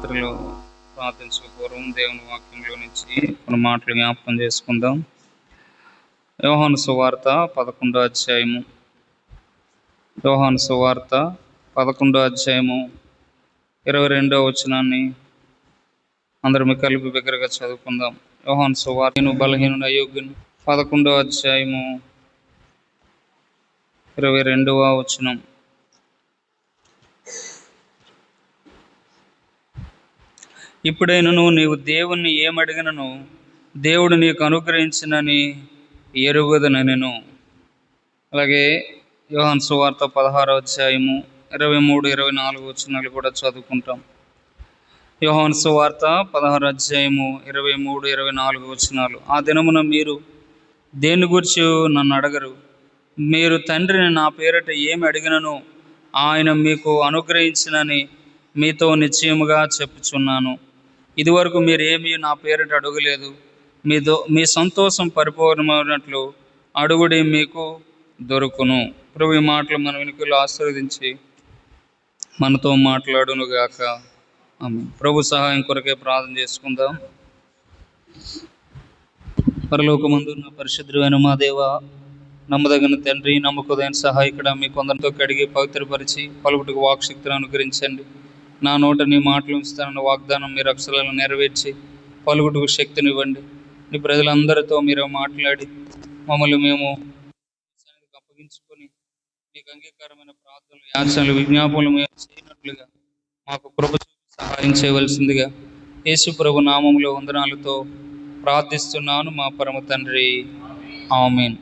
రాత్రిలో ప్రార్థించక పూర్వం దేవుని వాక్యంలో నుంచి కొన్ని మాటలు జ్ఞాపకం చేసుకుందాం. యోహాను సువార్త 11వ అధ్యాయము. యోహాను సువార్త 11వ అధ్యాయము 22వ వచనాన్ని అందరం కలిపి బిగ్గరగా చదువుకుందాం. యోహాను సువార్త, నేను బలహీనుడు అయోగ్యుని, 11వ అధ్యాయము 22వ వచనం. ఇప్పుడైనను నీవు దేవుణ్ణి ఏమడిగినను దేవుడు నీకు అనుగ్రహించినని ఎరుగుదనెను. అలాగే యోహాను సువార్త 16వ అధ్యాయము 23-24 వచనాలు కూడా చదువుకుంటాం. యోహాను సువార్త 16వ అధ్యాయము 23-24 వచనాలు. ఆ దినమున మీరు దేని గురించి నన్ను అడగరు. మీరు తండ్రిని నా పేరిట ఏమి అడిగినను ఆయన మీకు అనుగ్రహించినని మీతో నిశ్చయముగా చెప్పుచున్నాను. ఇదివరకు మీరు ఏమీ నా పేరిట అడగలేదు. మీ సంతోషం పరిపూర్ణమైనట్లు అడుగుడి, మీకు దొరుకును. ప్రభు ఈ మాటలు మన వెనుకలు ఆశీర్వదించి మనతో మాట్లాడునుగాక. ఆమేన్. ప్రభు సహాయం కొరకే ప్రార్థన చేసుకుందాం. పరలోకమందున్న పరిశుద్ధుడైన మా దేవా, నమ్మదగిన తండ్రి, నమ్మకమైన సహాయకుడా, మీ కొందరితో కడిగి పవిత్రపరిచి పలుకుటకు వాక్శక్తిని అనుగ్రహించండి. నా నోట నీ మాటలు ఉంచుతానన్న వాగ్దానం మీరు అక్షరాలను నెరవేర్చి పలుకుటకు శక్తినివ్వండి. నీ ప్రజలందరితో మీరు మాట్లాడి మమ్మల్ని మేము అప్పగించుకొని మీకు అంగీకారమైన ప్రార్థనలు, యాచనలు, విజ్ఞాపనలు మేము చేయనట్లుగా మాకు కృప సహాయం చేయవలసిందిగా యేసు ప్రభు నామములో వందనాలతో ప్రార్థిస్తున్నాను మా పరమ తండ్రి. ఆమేన్.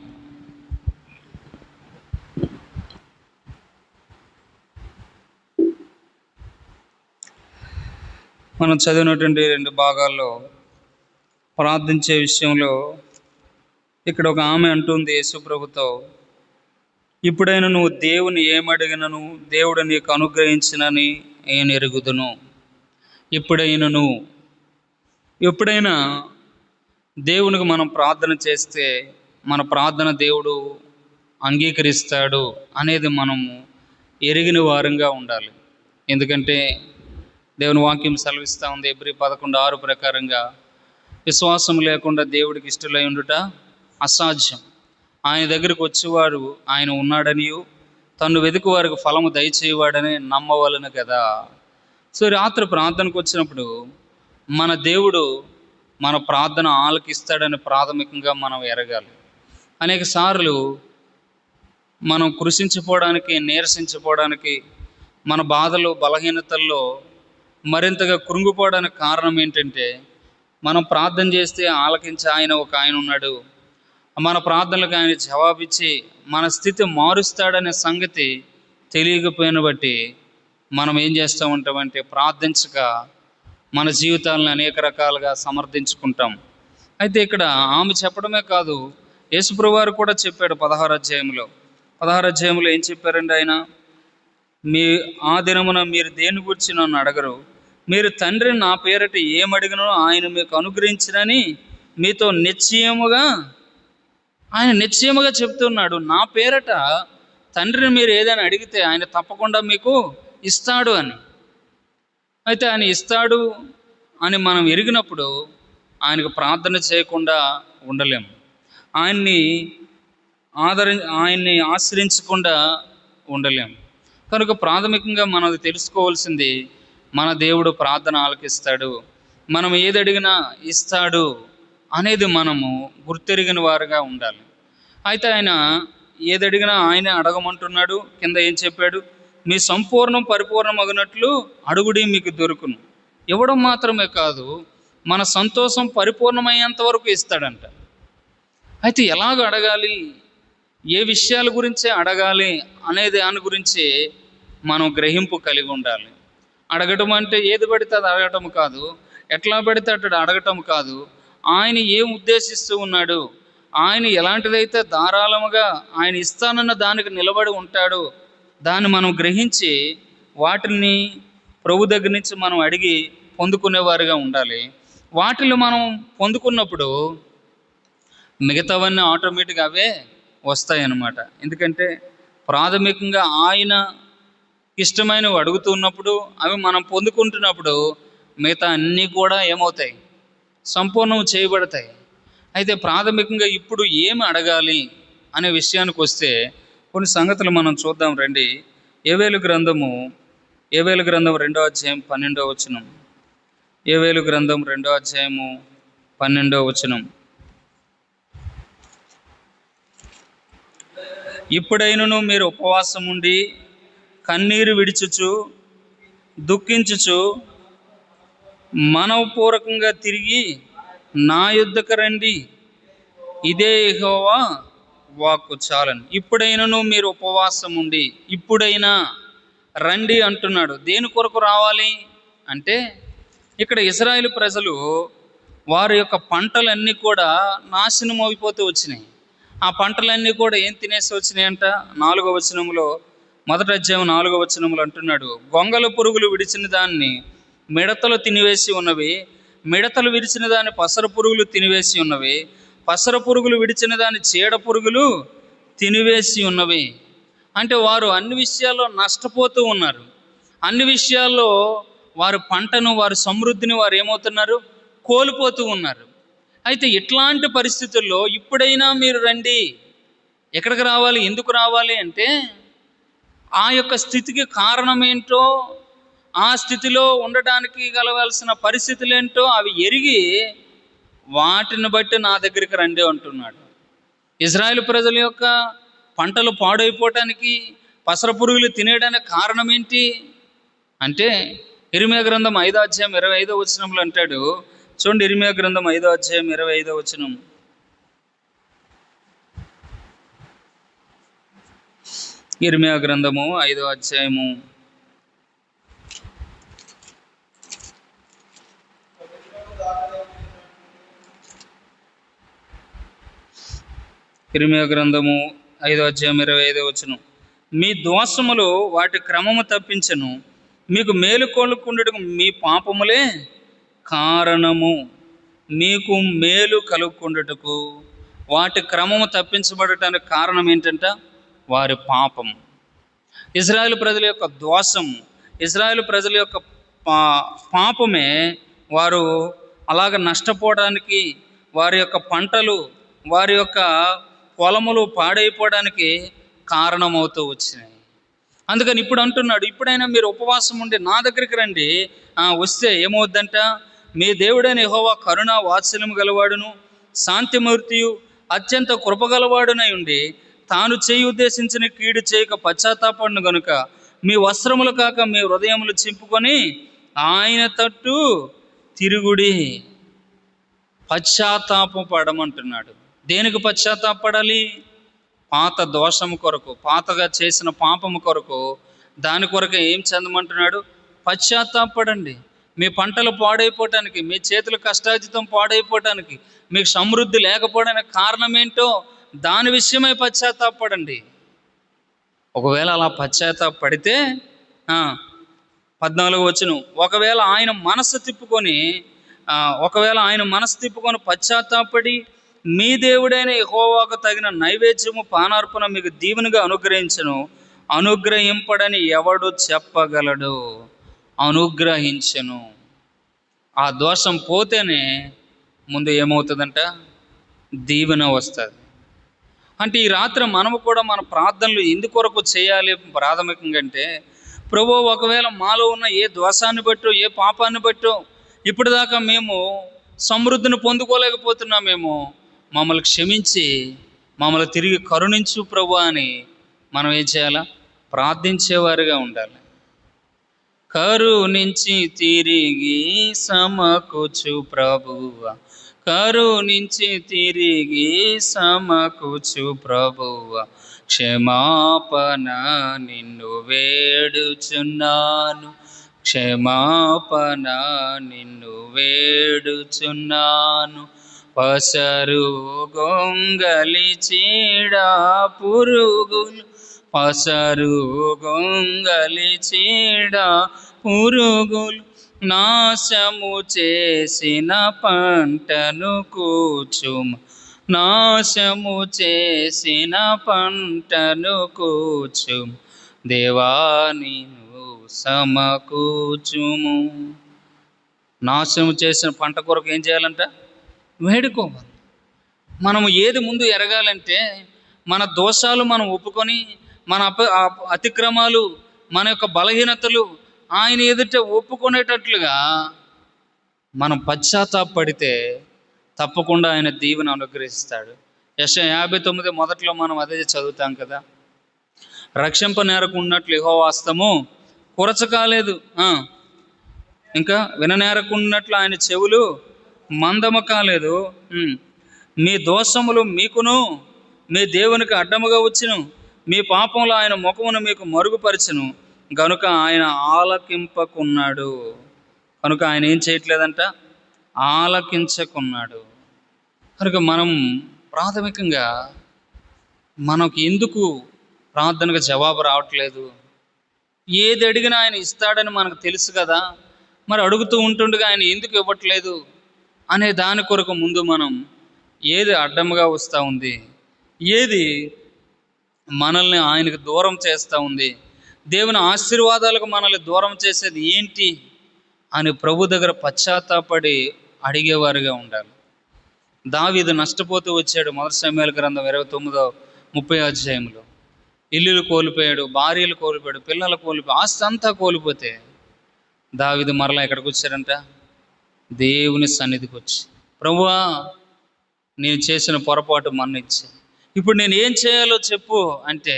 మనం చదివినటువంటి 2 భాగాల్లో ప్రార్థించే విషయంలో ఇక్కడ ఒక ఆమె అంటుంది యేసు ప్రభుతో, ఇప్పుడైనా నువ్వు దేవుని ఏమడిగినను దేవుడు నీకు అనుగ్రహించినని నేను ఎరుగుదును. ఎప్పుడైనా దేవునికి మనం ప్రార్థన చేస్తే మన ప్రార్థన దేవుడు అంగీకరిస్తాడు అనేది మనము ఎరిగిన వారంగా ఉండాలి. ఎందుకంటే దేవుని వాక్యం సెలవిస్తూ ఉంది ఎబ్రీ 11:6 ప్రకారంగా, విశ్వాసం లేకుండా దేవుడికి ఇష్టలై ఉండుట అసాధ్యం. ఆయన దగ్గరికి వచ్చేవాడు ఆయన ఉన్నాడనియు తను వెతుకు వారికి ఫలము దయచేయవాడని నమ్మవలను కదా. సో రాత్రి ప్రార్థనకు వచ్చినప్పుడు మన దేవుడు మన ప్రార్థన ఆలకిస్తాడని ప్రాథమికంగా మనం ఎరగాలి. అనేక సార్లు మనం కృషించిపోవడానికి, నీరసించిపోవడానికి, మన బాధలు బలహీనతల్లో మరింతగా కృంగిపోవడానికి కారణం ఏంటంటే, మనం ప్రార్థన చేస్తే ఆలకించే ఆయన ఉన్నాడు, మన ప్రార్థనలకు ఆయన జవాబిచ్చి మన స్థితి మారుస్తాడనే సంగతి తెలియకపోయిన బట్టి మనం ఏం చేస్తూ ఉంటామంటే ప్రార్థించక మన జీవితాలను అనేక రకాలుగా సమర్థించుకుంటాం. అయితే ఇక్కడ ఆమె చెప్పడమే కాదు, యేసుప్రభువు వారు కూడా చెప్పాడు 16వ అధ్యాయంలో ఏం చెప్పారండి ఆయన? ఆ దినమున మీరు దేని గురించి నన్ను అడగరు. మీరు తండ్రిని నా పేరిట ఏమడిగినో ఆయన మీకు అనుగ్రహించినని మీతో నిశ్చయముగా చెప్తున్నాడు. నా పేరిట తండ్రిని మీరు ఏదైనా అడిగితే ఆయన తప్పకుండా మీకు ఇస్తాడు అని. అయితే ఆయన ఇస్తాడు అని మనం ఎరిగినప్పుడు ఆయనకు ప్రార్థన చేయకుండా ఉండలేము. ఆయన్ని ఆశ్రయించకుండా ఉండలేము. కనుక ప్రాథమికంగా మనం తెలుసుకోవాల్సింది, మన దేవుడు ప్రార్థన ఆలకిస్తాడు, మనం ఏది అడిగినా ఇస్తాడు అనేది మనము గుర్తెరిగిన వారుగా ఉండాలి. అయితే ఆయన ఏది అడిగినా ఆయన అడగమంటున్నాడు. కింద ఏం చెప్పాడు? మీ సంపూర్ణం పరిపూర్ణమగినట్లు అడుగుడి, మీకు దొరుకును. ఇవ్వడం మాత్రమే కాదు, మన సంతోషం పరిపూర్ణమయ్యేంత వరకు ఇస్తాడంట. అయితే ఎలాగ అడగాలి, ఏ విషయాల గురించే అడగాలి అనేది దాని గురించి మనం గ్రహింపు కలిగి ఉండాలి. అడగటం అంటే ఏది పడితే అది అడగటం కాదు, ఎట్లా పడితే అటు అడగటం కాదు. ఆయన ఏం ఉద్దేశిస్తూ ఉన్నాడు, ఆయన ఎలాంటిదైతే ధారాళముగా ఆయన ఇస్తానన్న దానికి నిలబడి ఉంటాడు, దాన్ని మనం గ్రహించి వాటిని ప్రభు దగ్గర నుంచి మనం అడిగి పొందుకునేవారుగా ఉండాలి. వాటిని మనం పొందుకున్నప్పుడు మిగతావన్నీ ఆటోమేటిక్గా అవే వస్తాయి అన్నమాట. ఎందుకంటే ప్రాథమికంగా ఆయన ఇష్టమైనవి అడుగుతున్నప్పుడు, అవి మనం పొందుకుంటున్నప్పుడు మిగతా అన్నీ కూడా ఏమవుతాయి, సంపూర్ణం చేయబడతాయి. అయితే ప్రాథమికంగా ఇప్పుడు ఏమి అడగాలి అనే విషయానికి వస్తే కొన్ని సంగతులు మనం చూద్దాం రండి. యోవేలు గ్రంథం 2వ అధ్యాయం 12వ వచనం. యోవేలు గ్రంథం 2వ అధ్యాయము 12వ వచనం. ఇప్పుడైనను మీరు ఉపవాసం ఉండి కన్నీరు విడిచుచు దుఃఖించుచు మనఃపూర్వకంగా తిరిగి నా యుద్ధకు రండి, ఇదే యెహోవా వాక్కు చాలని. ఇప్పుడైనను మీరు ఉపవాసం ఉండి, ఇప్పుడైనా రండి అంటున్నాడు. దేని కొరకు రావాలి అంటే, ఇక్కడ ఇశ్రాయేలు ప్రజలు వారి యొక్క పంటలన్నీ కూడా నాశనం అయిపోతూ వచ్చినాయి. ఆ పంటలన్నీ కూడా ఏం తినేసి వచ్చినాయంట? 4వ వచనంలో, 1వ అధ్యాయం 4వ వచనంలో అంటున్నాడు, గొంగల పురుగులు విడిచిన దాన్ని మిడతలు తినివేసి ఉన్నవి, మిడతలు విడిచిన దాన్ని పసర పురుగులు తినివేసి ఉన్నవి, పసర పురుగులు విడిచిన దాన్ని చీడ పురుగులు తినివేసి ఉన్నవి. అంటే వారు అన్ని విషయాల్లో నష్టపోతూ ఉన్నారు. అన్ని విషయాల్లో వారి పంటను, వారి సమృద్ధిని వారు ఏమవుతున్నారు? కోల్పోతూ ఉన్నారు. అయితే ఇట్లాంటి పరిస్థితుల్లో ఇప్పుడైనా మీరు రండి. ఎక్కడికి రావాలి, ఎందుకు రావాలి అంటే, ఆ యొక్క స్థితికి కారణం ఏంటో, ఆ స్థితిలో ఉండడానికి కలగాల్సిన పరిస్థితులు ఏంటో అవి ఎరిగి వాటిని బట్టి నా దగ్గరికి రండి అంటున్నాడు. ఇశ్రాయేలు ప్రజల యొక్క పంటలు పాడైపోవటానికి, పసర పురుగులు తినేయడానికి కారణం ఏంటి అంటే, ఇర్మీయా గ్రంథం 5వ అధ్యాయం 25వ వచనంలో అంటాడు. చూడండి, ఇర్మీయా గ్రంథం 5వ అధ్యాయం 25వ వచనం. ఇర్మీయా గ్రంథము 5వ అధ్యాయము 5వ వచనం. మీ దోషములు వాటి క్రమము తప్పించను, మీకు మేలు కొలుకుండటకు మీ పాపములే కారణము. మీకు మేలు కలుగుకుండటకు వాటి క్రమము తప్పించబడటానికి కారణం ఏంటంట? వారి పాపం. ఇశ్రాయేలు ప్రజల యొక్క దోషం, ఇశ్రాయేలు ప్రజల యొక్క పాపమే వారు అలాగ నష్టపోవడానికి, వారి యొక్క పంటలు, వారి యొక్క పొలములు పాడైపోవడానికి కారణమవుతూ వచ్చినాయి. అందుకని ఇప్పుడు అంటున్నాడు, ఇప్పుడైనా మీరు ఉపవాసం ఉండి నా దగ్గరికి రండి. వస్తే ఏమవుద్దంట? మీ దేవుడైన యెహోవా కరుణ వాత్సల్యం గలవాడును, శాంతిమూర్తియు, అత్యంత కృపగలవాడునై ఉండి తాను చేయి ఉద్దేశించిన కీడు చేయక పశ్చాత్తాపడును గనుక మీ వస్త్రములు కాక మీ హృదయములు చింపుకొని ఆయన తట్టు తిరుగుడి. పశ్చాత్తాపం పడమంటున్నాడు. దేనికి పశ్చాత్తాపడాలి? పాత దోషము కొరకు, పాతగా చేసిన పాపము కొరకు, దాని కొరకు ఏం చెందమంటున్నాడు? పశ్చాత్తాపడండి. మీ పంటలు పాడైపోవటానికి, మీ చేతుల కష్టార్జితం పాడైపోవటానికి, మీకు సమృద్ధి లేకపోవడానికి కారణం ఏంటో దాని విషయమై పశ్చాత్తాపడండి. ఒకవేళ అలా పశ్చాత్తాపడితే 14వ వచనం, ఒకవేళ ఆయన మనసు తిప్పుకొని పశ్చాత్తాపడి మీ దేవుడైన యెహోవాకు తగిన నైవేద్యము పానార్పణ మీకు దీవెనగా అనుగ్రహించను. అనుగ్రహింపడని ఎవడు చెప్పగలడు? అనుగ్రహించను. ఆ దోషం పోతేనే ముందు ఏమవుతుందంట? దీవెన వస్తుంది. అంటే ఈ రాత్రి మనము కూడా మన ప్రార్థనలు ఎందుకొరకు చేయాలి ప్రాథమికంగా అంటే, ప్రభువా, ఒకవేళ మాలో ఉన్న ఏ దోషాన్ని బట్టో, ఏ పాపాన్ని బట్టో ఇప్పటిదాకా మేము సమృద్ధిని పొందుకోలేకపోతున్నామేమో, మమ్మల్ని క్షమించి మమ్మల్ని తిరిగి కరుణించు ప్రభువా అని మనం ఏం చేయాలా? ప్రార్థించేవారిగా ఉండాలి. కరుణించి తిరిగి సమకూర్చు ప్రభువా, కరుణించి తిరిగి సమకూర్చు ప్రభువా, క్షమాపణ నిన్ను వేడుచున్నాను, క్షమాపణ నిన్ను వేడుచున్నాను. పసరు గొంగలి చీడ పురుగులు, పసరు గొంగలి చీడ పురుగులు నాశము చేసిన పంటను కూర్చుమ, నాశము చేసిన పంటను కూర్చుమ, దేవా నీవు సమకూర్చుము. నాశనం చేసిన పంట కొరకు ఏం చేయాలంట? వేడుకోవాలి. మనము ఏది ముందు ఎరగాలంటే మన దోషాలు మనం ఒప్పుకొని, మన అతిక్రమాలు, మన యొక్క బలహీనతలు ఆయన ఎదుట ఒప్పుకునేటట్లుగా మనం పశ్చాత్తాపడితే తప్పకుండా ఆయన దీవెన అనుగ్రహిస్తాడు. యెషయా 59 మొదట్లో మనం అదే చదువుతాం కదా, రక్షింప నేరకున్నట్లు యెహోవా హస్తము కొరచ కాలేదు, ఇంకా విననేరకున్నట్లు ఆయన చెవులు మందము కాలేదు. మీ దోషములు మీకును మీ దేవునికి అడ్డముగా వచ్చును, మీ పాపంలో ఆయన ముఖమును మీకు మరుగుపరచును, గనుక ఆయన ఆలకింపకున్నాడు. కనుక ఆయన ఏం చేయట్లేదంట? ఆలకించకున్నాడు. కనుక మనం ప్రాథమికంగా మనకు ఎందుకు ప్రార్థనకు జవాబు రావట్లేదు? ఏది అడిగినా ఆయన ఇస్తాడని మనకు తెలుసు కదా, మరి అడుగుతూ ఉంటుండగా ఆయన ఎందుకు ఇవ్వట్లేదు అనే దాని కొరకు ముందు మనం ఏది అడ్డంగా వస్తూ ఉంది, ఏది మనల్ని ఆయనకు దూరం చేస్తూ ఉంది, దేవుని ఆశీర్వాదాలకు మనల్ని దూరం చేసేది ఏంటి అని ప్రభు దగ్గర పశ్చాత్తాపడి అడిగేవారుగా ఉండాలి. దావీదు నష్టపోతూ వచ్చాడు. 1 సమూయేలు గ్రంథం 29:30 అధ్యాయంలో ఇల్లులు కోల్పోయాడు, భార్యలు కోల్పోయాడు, పిల్లలు కోల్పోయాడు, ఆస్తి అంతా కోల్పోతే దావీదు మరలా ఎక్కడికి వచ్చాడంట? దేవుని సన్నిధికి వచ్చి, ప్రభువా నేను చేసిన పొరపాటు మన్నించి, ఇప్పుడు నేను ఏం చేయాలో చెప్పు అంటే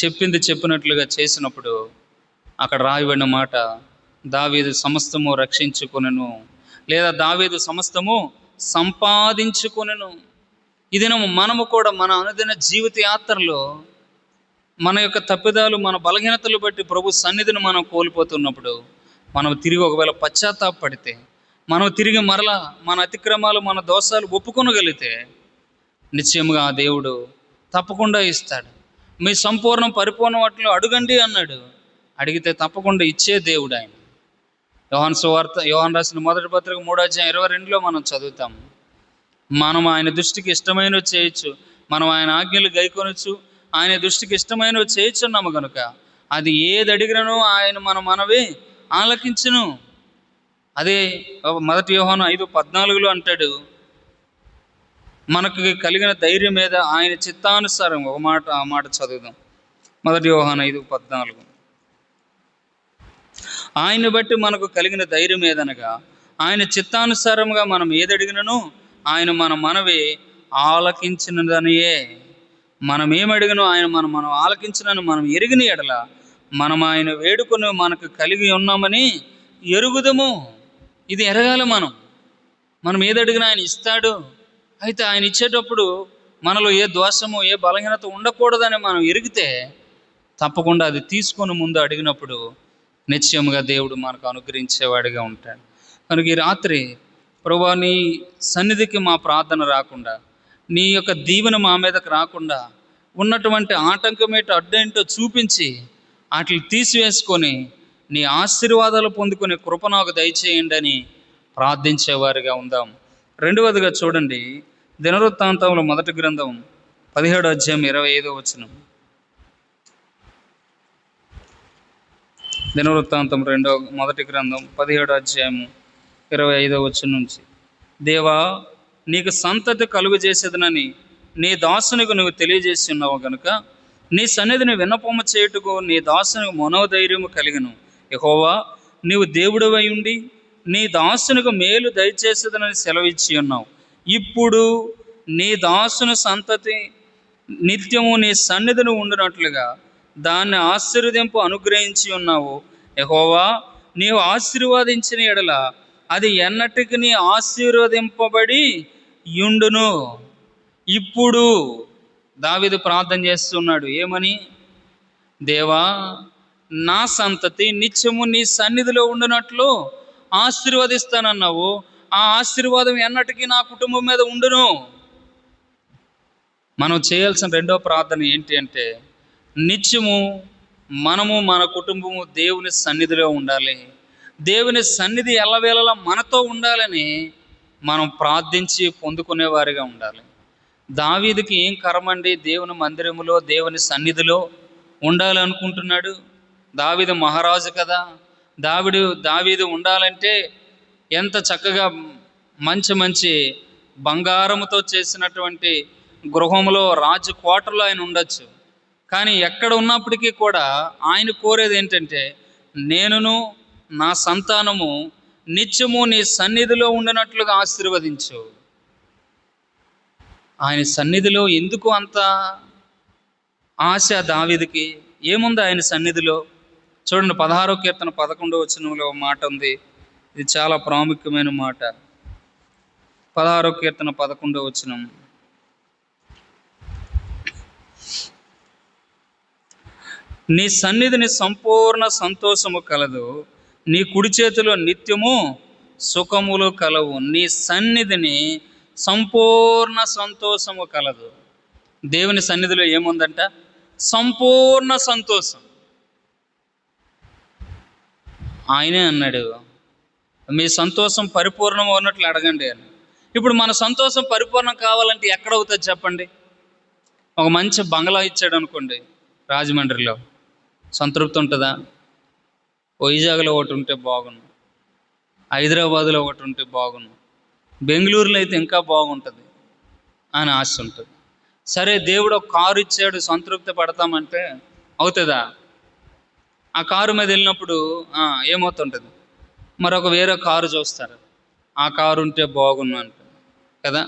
చెప్పింది చెప్పినట్లుగా చేసినప్పుడు అక్కడ రాయబడిన మాట, దావీదు సమస్తము రక్షించుకొనెను, లేదా దావీదు సమస్తము సంపాదించుకొనెను. ఇదిన మనము కూడా మన అనుదిన జీవిత యాత్రలో మన యొక్క తప్పిదాలు, మన బలహీనతలు బట్టి ప్రభు సన్నిధిని మనం కోల్పోతున్నప్పుడు మనం తిరిగి ఒకవేళ పశ్చాత్తాపడితే, మనం తిరిగి మరలా మన అతిక్రమాలు, మన దోషాలు ఒప్పుకొనగలిగితే నిశ్చయముగా ఆ దేవుడు తప్పకుండా ఇస్తాడు. మీ సంపూర్ణ పరిపూర్ణ వాటిలో అడుగండి అన్నాడు. అడిగితే తప్పకుండా ఇచ్చే దేవుడు ఆయన. యోహాను రాసిన మొదటి పత్రిక 3:22 మనం చదువుతాం. మనం ఆయన దృష్టికి ఇష్టమైనవి చేయొచ్చు, మనం ఆయన ఆజ్ఞలు గైకొనొచ్చు, ఆయన దృష్టికి ఇష్టమైనవి చేయొచ్చున్నాము కనుక అది ఏది అడిగినను ఆయన మనవి ఆలకించును. అదే 1 యోహాను 5:14 అంటాడు, మనకు కలిగిన ధైర్యం మీద ఆయన చిత్తానుసారం ఆ మాట చదువుదాం. 1 యోహాను 5:14 ఆయన్ని బట్టి మనకు కలిగిన ధైర్యం ఏదనగా ఆయన చిత్తానుసారంగా మనం ఏదడిగినను ఆయన మనవి ఆలకించినదనియే. మనం ఏమడిగినో ఆయన మనం ఆలకించినని మనం ఎరిగిన ఎడల మనం ఆయన వేడుకొని మనకు కలిగి ఉన్నామని ఎరుగుదము. ఇది ఎరగాలి. మనం ఏదడిగినా ఆయన ఇస్తాడు. అయితే ఆయన ఇచ్చేటప్పుడు మనలో ఏ దోషము, ఏ బలహీనత ఉండకూడదని మనం ఎరిగితే తప్పకుండా అది తీసుకొని ముందు అడిగినప్పుడు నిశ్చయముగా దేవుడు మనకు అనుగ్రహించేవాడిగా ఉంటాడు. కనుక ఈ రాత్రి ప్రభువా నీ సన్నిధికి మా ప్రార్థన రాకుండా, నీ యొక్క దీవెన మా మీదకు రాకుండా ఉన్నటువంటి ఆటంకమేటో అడ్డేంటో చూపించి వాటిని తీసివేసుకొని నీ ఆశీర్వాదాలు పొందుకునే కృప నాకు దయచేయండి అని ప్రార్థించేవారిగా ఉందాం. రెండవదిగా చూడండి, దినవృత్తాంతముల 1 గ్రంథం 17:25 దినవృత్తాంతం 1 గ్రంథం 17:25 నుంచి, దేవా నీకు సంతతి కలుగు చేసేదనని నీ దాసునికి నువ్వు తెలియజేసి ఉన్నావు గనుక నీ సన్నిధిని విన్నపము చేయుటకు నీ దాసునికి మనోధైర్యము కలిగను. యెహోవా నీవు దేవుడవై ఉండి నీ దాసునికి మేలు దయచేసేదనని సెలవిచ్చి ఉన్నావు. ఇప్పుడు నీ దాసుని సంతతి నిత్యము నీ సన్నిధిని ఉండునట్లుగా దాన్ని ఆశీర్వదింపు అనుగ్రహించి ఉన్నావు. యెహోవా నీవు ఆశీర్వదించిన ఎడల అది ఎన్నటికి నీ ఆశీర్వదింపబడి యుండును. ఇప్పుడు దావీదు ప్రార్థన చేస్తున్నాడు ఏమని? దేవా నా సంతతి నిత్యము నీ సన్నిధిలో ఉండునట్లు ఆశీర్వదిస్తానన్నావు. ఆ ఆశీర్వాదం ఎన్నటికీ నా కుటుంబం మీద ఉండును. మనం చేయాల్సిన రెండో ప్రార్థన ఏంటి అంటే, నిత్యము మనము మన కుటుంబము దేవుని సన్నిధిలో ఉండాలి. దేవుని సన్నిధి ఎల్లవేళలా మనతో ఉండాలని మనం ప్రార్థించి పొందుకునేవారిగా ఉండాలి. దావీదుకి ఏం కర్మండి దేవుని మందిరములో, దేవుని సన్నిధిలో ఉండాలనుకుంటున్నాడు? దావీదు మహారాజు కదా, దావీదు ఉండాలంటే ఎంత చక్కగా మంచి మంచి బంగారముతో చేసినటువంటి గృహంలో, రాజు కోటలో ఆయన ఉండొచ్చు. కానీ ఎక్కడ ఉన్నప్పటికీ కూడా ఆయన కోరేది ఏంటంటే, నేనును నా సంతానము నిత్యము నీ సన్నిధిలో ఉండినట్లుగా ఆశీర్వదించు. ఆయన సన్నిధిలో ఎందుకు అంత ఆశ దావీదుకి? ఏముంది ఆయన సన్నిధిలో? చూడండి, 16వ కీర్తన 11వ వచనంలో మాట ఉంది. ఇది చాలా ప్రాముఖ్యమైన మాట. 16వ కీర్తన 11వ వచనం. నీ సన్నిధిని సంపూర్ణ సంతోషము కలదు, నీ కుడి చేతిలో నిత్యము సుఖములు కలవు. నీ సన్నిధిని సంపూర్ణ సంతోషము కలదు. దేవుని సన్నిధిలో ఏముందంట? సంపూర్ణ సంతోషం. ఆయనే అన్నాడు, మీ సంతోషం పరిపూర్ణం అన్నట్లు అడగండి అని. ఇప్పుడు మన సంతోషం పరిపూర్ణం కావాలంటే ఎక్కడ అవుతుంది చెప్పండి? ఒక మంచి బంగ్లా ఇచ్చాడు అనుకోండి, రాజమండ్రిలో, సంతృప్తి ఉంటుందా? వైజాగ్లో ఒకటి ఉంటే బాగుండు, హైదరాబాద్లో ఒకటి ఉంటే బాగుండు, బెంగళూరులో అయితే ఇంకా బాగుంటుంది అని ఆశ ఉంటుంది. సరే, దేవుడు ఒక కారు ఇచ్చాడు, సంతృప్తి పడతామంటే అవుతుందా? ఆ కారు మీద వెళ్ళినప్పుడు ఏమవుతుంటుంది? మరొక వేరే కారు చూస్తారు, ఆ కారు ఉంటే బాగుండు అంట కదా.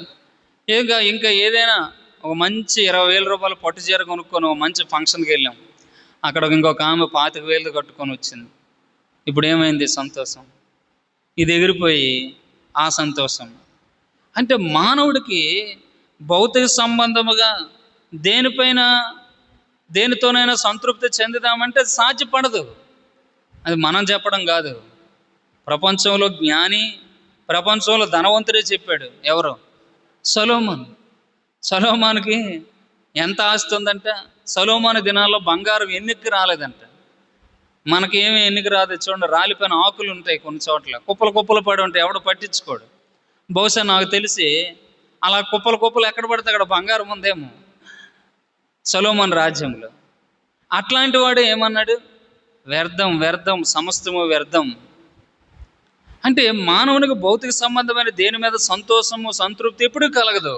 ఇంకా ఏదైనా ఒక మంచి 20,000 రూపాయలు పట్టు చీర కొనుక్కొని ఒక మంచి ఫంక్షన్కి వెళ్ళాం, అక్కడ ఇంకొక ఆమె 25,000 కట్టుకొని వచ్చింది. ఇప్పుడు ఏమైంది? సంతోషం ఇది ఎగిరిపోయి ఆ సంతోషం. అంటే మానవుడికి భౌతిక సంబంధముగా దేనితోనైనా సంతృప్తి చెందుదామంటే అది సాధ్యపడదు. అది మనం చెప్పడం కాదు, ప్రపంచంలో జ్ఞాని, ప్రపంచంలో ధనవంతుడే చెప్పాడు. ఎవరు? సొలొమోనుకి ఎంత ఆస్తి ఉందంట? సొలొమోను దినాల్లో బంగారం ఎన్నిక రాలేదంట. మనకేమి ఎన్నిక రాదు. చూడండి, రాలిపోయిన ఆకులు ఉంటాయి కొన్ని చోట్ల, కుప్పలు పడి ఉంటాయి, ఎవడు పట్టించుకోడు. బహుశా నాకు తెలిసి అలా కుప్పలు ఎక్కడ పడితే అక్కడ బంగారం ఉందేమో సొలొమోను రాజ్యంలో. అట్లాంటి వాడు ఏమన్నాడు? వ్యర్థం, సమస్తము వ్యర్థం. అంటే మానవునికి భౌతిక సంబంధమైన దేని మీద సంతృప్తి ఎప్పుడూ కలగదు.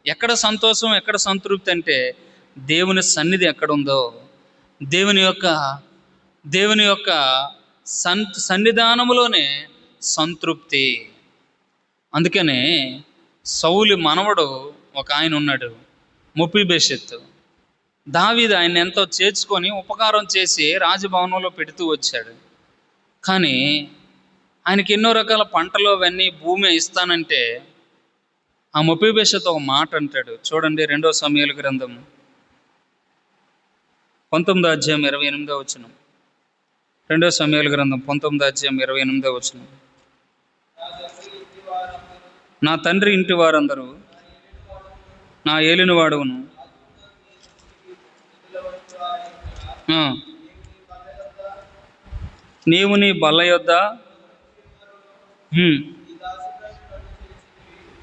ఎక్కడ సంతోషం, ఎక్కడ సంతృప్తి అంటే దేవుని సన్నిధి ఎక్కడుందో, దేవుని యొక్క సన్నిధానములోనే సంతృప్తి. అందుకనే సౌలు మనవడు ఒక ఆయన ఉన్నాడు, మెఫీబోషెతు. దావీదు ఆయన ఎంతో చేర్చుకొని ఉపకారం చేసి రాజభవనంలో పెడుతూ వచ్చాడు. కానీ ఆయనకి ఎన్నో రకాల పంటలు అవన్నీ భూమి ఇస్తానంటే ఆ మెఫీబోషెతు ఒక మాట అంటాడు. చూడండి, 2వ సమూయేలు గ్రంథం 19వ అధ్యాయం 28వ వచనం. 2వ సమూయేలు గ్రంథం 19వ అధ్యాయం 28వ వచనం. నా తండ్రి ఇంటి వారందరూ నా ఏలినవాడును, నీవు నీ బల్ల యొద్ద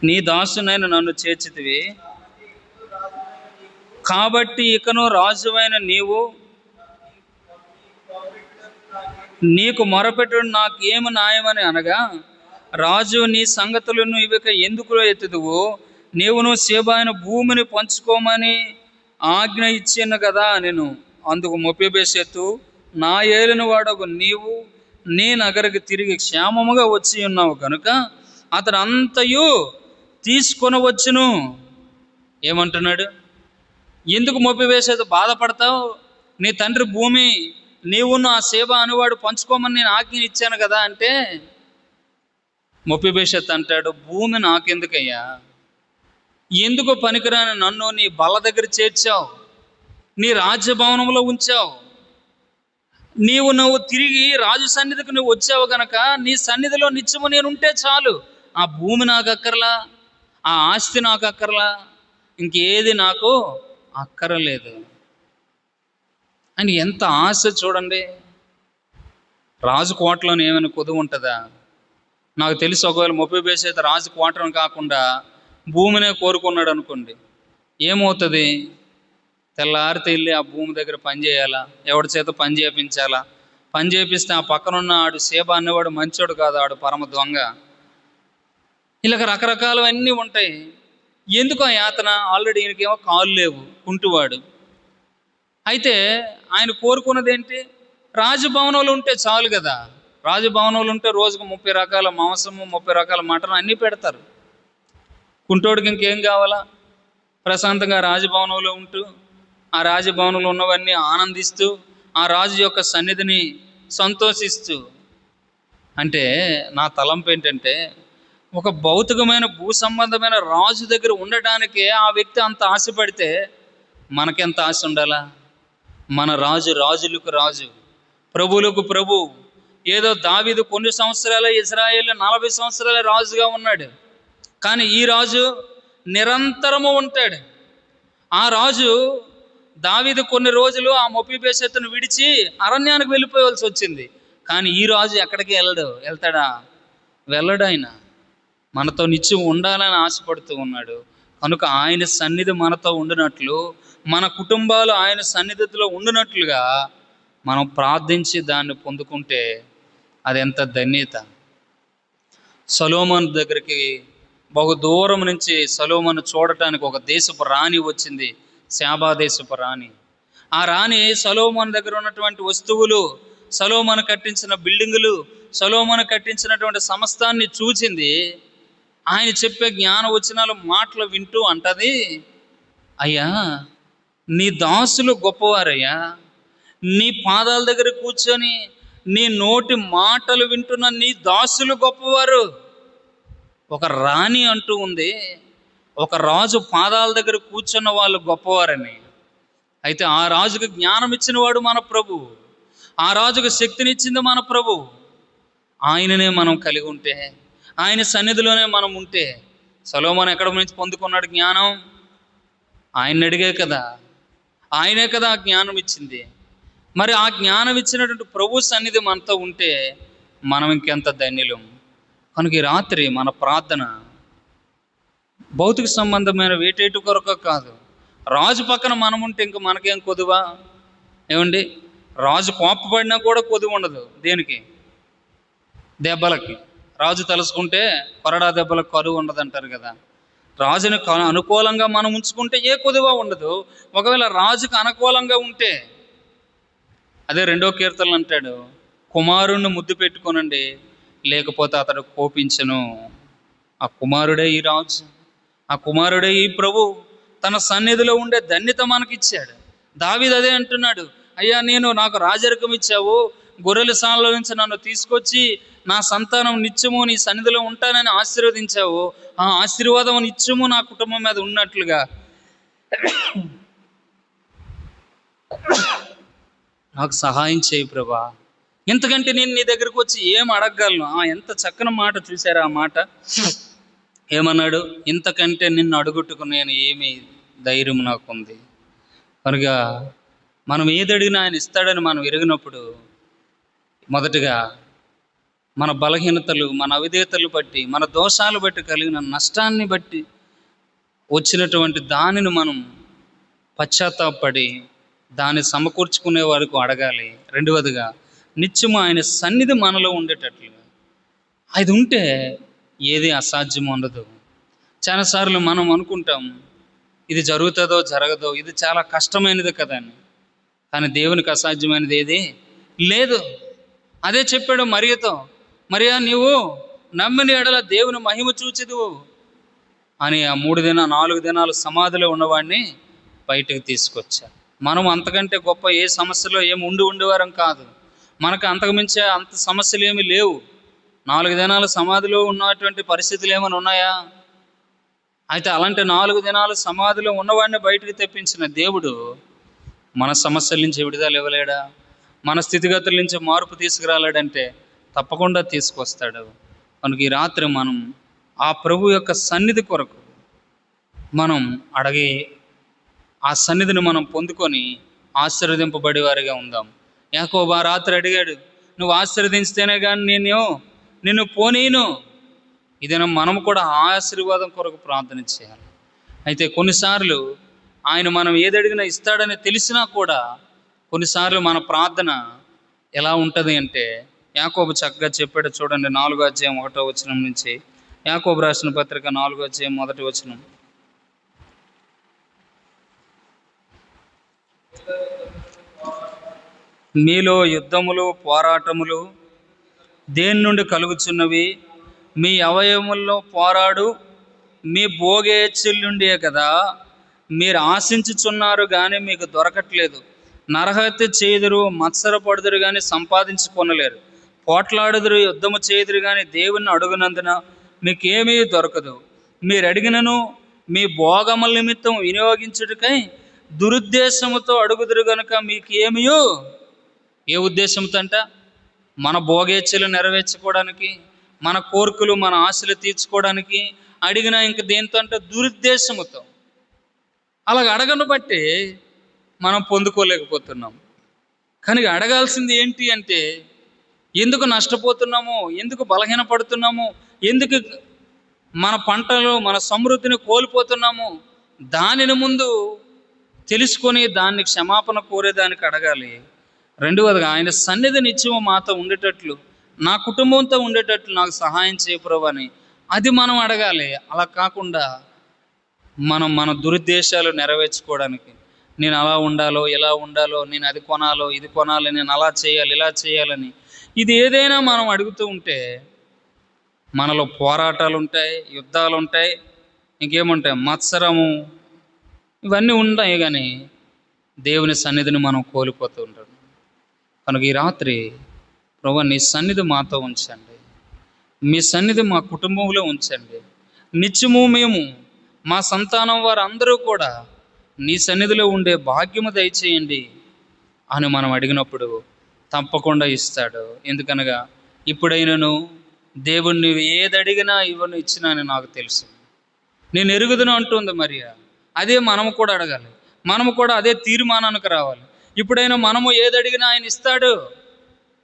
నీ దాసునైన నన్ను చేర్చితివి, కాబట్టి ఇకను రాజువైన నీవు నీకు మొరపెట్టడం నాకేమి న్యాయమని అనగా, రాజు నీ సంగతులను ఇవిక ఎందుకు ఎత్తుదువు? నీవును సేబాయిన భూమిని పంచుకోమని ఆజ్ఞ ఇచ్చాను కదా నేను. అందుకు మెఫీబోషెతు, నా ఏలిన వాడకు నీవు నీ నగరికి తిరిగి క్షేమముగా వచ్చి ఉన్నావు కనుక అతడు అంతయు తీసుకొని వచ్చును. ఏమంటున్నాడు? ఎందుకు మెఫీబోషెతు బాధపడతావు? నీ తండ్రి భూమి నీవును ఆ సేబా అనువాడు పంచుకోమని నేను ఆజ్ఞ ఇచ్చాను కదా అంటే, మెఫీబోషెతు అంటాడు, భూమి నాకెందుకయ్యా? ఎందుకు పనికిరాని నన్ను నీ బల్ల దగ్గర చేర్చావు, నీ రాజ్యభవనంలో ఉంచావు. నువ్వు తిరిగి రాజు సన్నిధికి నువ్వు వచ్చావు కనుక నీ సన్నిధిలో నిత్యము నేను ఉంటే చాలు. ఆ భూమి నాకు అక్కర్లా, ఆ ఆస్తి నాకు అక్కర్లా, ఇంకేది నాకు అక్కరలేదు అని ఎంత ఆశ చూడండి. రాజు కోటలోని ఏమైనా కొదువు ఉంటుందా? నాకు తెలిసి ఒకవేళ మెఫీబోషెతు రాజు కోటను కాకుండా భూమినే కోరుకున్నాడు అనుకోండి, ఏమవుతుంది? తెల్లారితే వెళ్ళి ఆ భూమి దగ్గర పని చేయాలా, ఎవరి చేత పని చేయించాలా, పని చేపిస్తే ఆ పక్కనున్న ఆడు సేబా అనేవాడు మంచోడు కాదు, ఆడు పరమ దొంగ. ఇలాగ రకరకాలవన్నీ ఉంటాయి. ఎందుకు ఆ యాతన? ఆల్రెడీ ఈయనకేమో కాళ్ళు లేవు, కుంటువాడు. అయితే ఆయన కోరుకున్నది ఏంటి? రాజభవనంలో ఉంటే చాలు కదా. రాజభవనంలో ఉంటే రోజుకు 30 రకాల మాంసము, 30 రకాల మటన్ అన్నీ పెడతారు. కుంటోడికి ఇంకేం కావాలా? ప్రశాంతంగా రాజభవనంలో ఉంటూ, ఆ రాజభవనంలో ఉన్నవన్నీ ఆనందిస్తూ, ఆ రాజు యొక్క సన్నిధిని సంతోషిస్తూ. అంటే నా తలంపు ఏంటంటే, ఒక భౌతికమైన భూ సంబంధమైన రాజు దగ్గర ఉండడానికే ఆ వ్యక్తి అంత ఆశపడితే మనకెంత ఆశ ఉండాలా? మన రాజు రాజులకు రాజు, ప్రభువులకు ప్రభు. ఏదో దావీదు కొన్ని సంవత్సరాలే ఇశ్రాయేలు 40 సంవత్సరాలే రాజుగా ఉన్నాడు, కానీ ఈ రాజు నిరంతరము ఉంటాడు. ఆ రాజు దావీదు కొన్ని రోజులు ఆ మొఫీబోషెతును విడిచి అరణ్యానికి వెళ్ళిపోవాల్సి వచ్చింది, కానీ ఈ రాజు ఎక్కడికి వెళ్తాడా? వెళ్ళడు. ఆయన మనతో నిత్యం ఉండాలని ఆశపడుతూ ఉన్నాడు. కనుక ఆయన సన్నిధి మనతో ఉండినట్లు, మన కుటుంబాలు ఆయన సన్నిధిలో ఉండినట్లుగా మనం ప్రార్థించి దాన్ని పొందుకుంటే అది ఎంత ధన్యత. సొలొమోను దగ్గరికి బహు దూరం నుంచి సొలొమోను చూడటానికి ఒక దేశపు రాణి వచ్చింది, శాబా దేశపు రాణి. ఆ రాణి సొలొమోను దగ్గర ఉన్నటువంటి వస్తువులు, సొలొమోను కట్టించిన బిల్డింగులు, సొలొమోను కట్టించినటువంటి సమస్తాన్ని చూచింది. ఆయన చెప్పే జ్ఞాన వచనాలు మాటలు వింటూ అంటది, అయ్యా నీ దాసులు గొప్పవారయ్యా, నీ పాదాల దగ్గర కూర్చొని నీ నోటి మాటలు వింటున్న నీ దాసులు గొప్పవారు. ఒక రాణి అంటూ ఉంది, ఒక రాజు పాదాల దగ్గర కూర్చున్న వాళ్ళు గొప్పవారని. అయితే ఆ రాజుకు జ్ఞానం ఇచ్చిన వాడు మన ప్రభు, ఆ రాజుకు శక్తినిచ్చింది మన ప్రభు. ఆయననే మనం కలిగి ఉంటే, ఆయన సన్నిధిలోనే మనం ఉంటే. సొలొమోను ఎక్కడ నుంచి పొందుకున్నాడు జ్ఞానం? ఆయన్ని అడిగే కదా, ఆయనే కదా ఆ జ్ఞానం ఇచ్చింది. మరి ఆ జ్ఞానం ఇచ్చినటువంటి ప్రభు సన్నిధి మనతో ఉంటే మనం ఇంకెంత ధన్యులం. కనుక ఈ రాత్రి మన ప్రార్థన భౌతిక సంబంధమైన వేటేటు కొరకు కాదు. రాజు పక్కన మనం ఉంటే ఇంక మనకేం కొదువా? ఏమండి, రాజు కోపపడినా కూడా కొదువు ఉండదు. దేనికి? దెబ్బలకి. రాజు తలుసుకుంటే కొరడా దెబ్బలకు కరువు ఉండదు అంటారు కదా. రాజుని అనుకూలంగా మనం ఉంచుకుంటే ఏ కొదువా ఉండదు. ఒకవేళ రాజుకు అనుకూలంగా ఉంటే, అదే 2వ కీర్తనలు అంటాడు, కుమారుణ్ణి ముద్దు పెట్టుకోనండి, లేకపోతే అతడు కోపించను. ఆ కుమారుడే ఈ రాజు, ఆ కుమారుడే ఈ ప్రభు. తన సన్నిధిలో ఉండే ధన్యత మనకిచ్చాడు. దావీదు అదే అంటున్నాడు, అయ్యా నాకు రాజరికం ఇచ్చావు, గొర్రెల సాలలో నుంచి నన్ను తీసుకొచ్చి నా సంతానం నిత్యము నీ సన్నిధిలో ఉంటానని ఆశీర్వదించావు. ఆ ఆశీర్వాదం నిత్యము నా కుటుంబం మీద ఉన్నట్లుగా నాకు సహాయం చేయి ప్రభా. ఇంతకంటే నేను నీ దగ్గరకు వచ్చి ఏం అడగగలను? ఎంత చక్కని మాట చూసారా? ఆ మాట ఏమన్నాడు? ఇంతకంటే నిన్ను అడుగుట్టుకు నేను ఏమి ధైర్యం నాకుంది. కనుక మనం ఏది అడిగినా ఆయన ఇస్తాడని మనం ఎరిగినప్పుడు, మొదటిగా మన బలహీనతలు, మన అవిధేయతలు బట్టి, మన దోషాలు బట్టి కలిగిన నష్టాన్ని బట్టి వచ్చినటువంటి దానిని మనం పశ్చాత్తాపడి దాన్ని సమకూర్చుకునే వరకు అడగాలి. రెండవదిగా నిత్యము ఆయన సన్నిధి మనలో ఉండేటట్లుగా. అది ఉంటే ఏది అసాధ్యం ఉండదు. చాలాసార్లు మనం అనుకుంటాం ఇది జరుగుతుందో జరగదో, ఇది చాలా కష్టమైనది కదా అని. కానీ దేవునికి అసాధ్యమైనది ఏది లేదు. అదే చెప్పాడు మరియతో, మరియా నీవు నమ్మిన ఎడల దేవుని మహిమ చూచెదవు అని. ఆ 4 దినాలు సమాధిలో ఉన్నవాడిని బయటకు తీసుకొచ్చారు. మనం అంతకంటే గొప్ప ఏ సమస్యలో ఏమి ఉండేవారం కాదు. మనకు అంతకుమించే అంత సమస్యలు ఏమి లేవు. 4 దినాలు సమాధిలో ఉన్నటువంటి పరిస్థితులు ఏమైనా ఉన్నాయా? అయితే అలాంటి 4 దినాలు సమాధిలో ఉన్నవాడిని బయటకు తెప్పించిన దేవుడు మన సమస్యల నుంచి విడుదల ఇవ్వలేడా? మన స్థితిగతుల నుంచి మార్పు తీసుకురాలేడంటే తప్పకుండా తీసుకొస్తాడు. కనుక ఈ రాత్రి మనం ఆ ప్రభు యొక్క సన్నిధి కొరకు మనం అడిగి ఆ సన్నిధిని మనం పొందుకొని ఆశీర్వదింపబడే వారిగా ఉందాం. యాకోబు ఆ రాత్రి అడిగాడు, నువ్వు ఆశీర్వదించితేనే కానీ నిన్ను పోనీను. ఇదేనా మనం కూడా ఆశీర్వాదం కొరకు ప్రార్థన చేయాలి. అయితే కొన్నిసార్లు ఆయన మనం ఏది అడిగినా ఇస్తాడని తెలిసినా కూడా కొన్నిసార్లు మన ప్రార్థన ఎలా ఉంటుంది అంటే యాకోబు చక్కగా చెప్పాడు చూడండి. 4వ అధ్యాయం 1వ వచనం నుంచి. యాకోబు రాసిన పత్రిక 4వ అధ్యాయం 1వ వచనం. మీలో యుద్ధములు పోరాటములు దేని నుండి కలుగుచున్నవి? మీ అవయవముల్లో పోరాడు మీ భోగేచ్ఛల కదా మీరు ఆశించుచున్నారు, కానీ మీకు దొరకట్లేదు. నరహత్య చేయుదురు, మత్సరపడుదురు, కానీ సంపాదించుకొనలేరు. పోట్లాడుదురు, యుద్ధము చేయుదురు, కానీ దేవుని అడుగునందున మీకేమీ దొరకదు. మీరు అడిగినను మీ భోగముల నిమిత్తం వినియోగించుటకై దురుద్దేశముతో అడుగుదురు గనుక మీకేమియో. ఏ ఉద్దేశంతో అంట? మన భోగేచ్ఛలు నెరవేర్చుకోవడానికి, మన కోరికలు మన ఆశలు తీర్చుకోవడానికి అడిగిన ఇంక దేంతో అంటే దురుద్దేశముతో. అలాగ అడగను బట్టి మనం పొందుకోలేకపోతున్నాం. కానీ అడగాల్సింది ఏంటి అంటే, ఎందుకు నష్టపోతున్నాము, ఎందుకు బలహీనపడుతున్నాము, ఎందుకు మన పంటలు మన సమృద్ధిని కోల్పోతున్నాము, దానిని ముందు తెలుసుకొని దాన్ని క్షమాపణ కోరేదానికి అడగాలి. రెండవదిగా ఆయన సన్నిధి నిత్యము మాతో ఉండేటట్లు, నా కుటుంబంతో ఉండేటట్లు నాకు సహాయం చేయ ప్రభువా అని అది మనం అడగాలి. అలా కాకుండా మన దురుద్దేశాలు నెరవేర్చుకోవడానికి, నేను అలా ఉండాలో ఇలా ఉండాలో, నేను అది కొనాలో ఇది కొనాలి, నేను అలా చేయాలి ఇలా చేయాలని ఇది ఏదైనా మనం అడుగుతూ ఉంటే మనలో పోరాటాలు ఉంటాయి, యుద్ధాలు ఉంటాయి, ఇంకేముంటాయి, మత్సరము, ఇవన్నీ ఉంటాయి. కానీ దేవుని సన్నిధిని మనం కోల్పోతూ ఉంటాం. కనుక ఈ రాత్రి ప్రభువా నీ సన్నిధి మాతో ఉంచండి, మీ సన్నిధి మా కుటుంబంలో ఉంచండి. నిత్యము మేము మా సంతానం వారు అందరూ కూడా నీ సన్నిధిలో ఉండే భాగ్యము దయచేయండి అని మనం అడిగినప్పుడు తప్పకుండా ఇస్తాడు. ఎందుకనగా ఇప్పుడైనను దేవుణ్ణి ఏది అడిగినా ఇవ్వను ఇచ్చినా అని నాకు తెలుసు, నేను ఎరుగుదును అంటుంది మరియా. అదే మనము కూడా అడగాలి, మనము కూడా అదే తీర్మానానికి రావాలి. ఇప్పుడైనా మనము ఏది అడిగినా ఆయన ఇస్తాడు.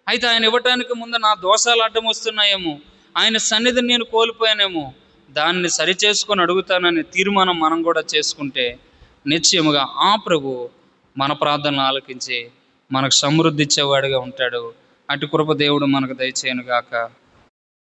అయితే ఆయన ఇవ్వటానికి ముందు నా దోషాలు అడ్డం వస్తున్నాయేమో, ఆయన సన్నిధిని నేను కోల్పోయానేమో, దాన్ని సరిచేసుకొని అడుగుతానని తీర్మానం మనం కూడా చేసుకుంటే నిశ్చయముగా ఆ ప్రభు మన ప్రార్థనలు ఆలకించి మనకు సమృద్ధి ఇచ్చేవాడిగా ఉంటాడు. అటు కృప దేవుడు మనకు దయచేయను గాక.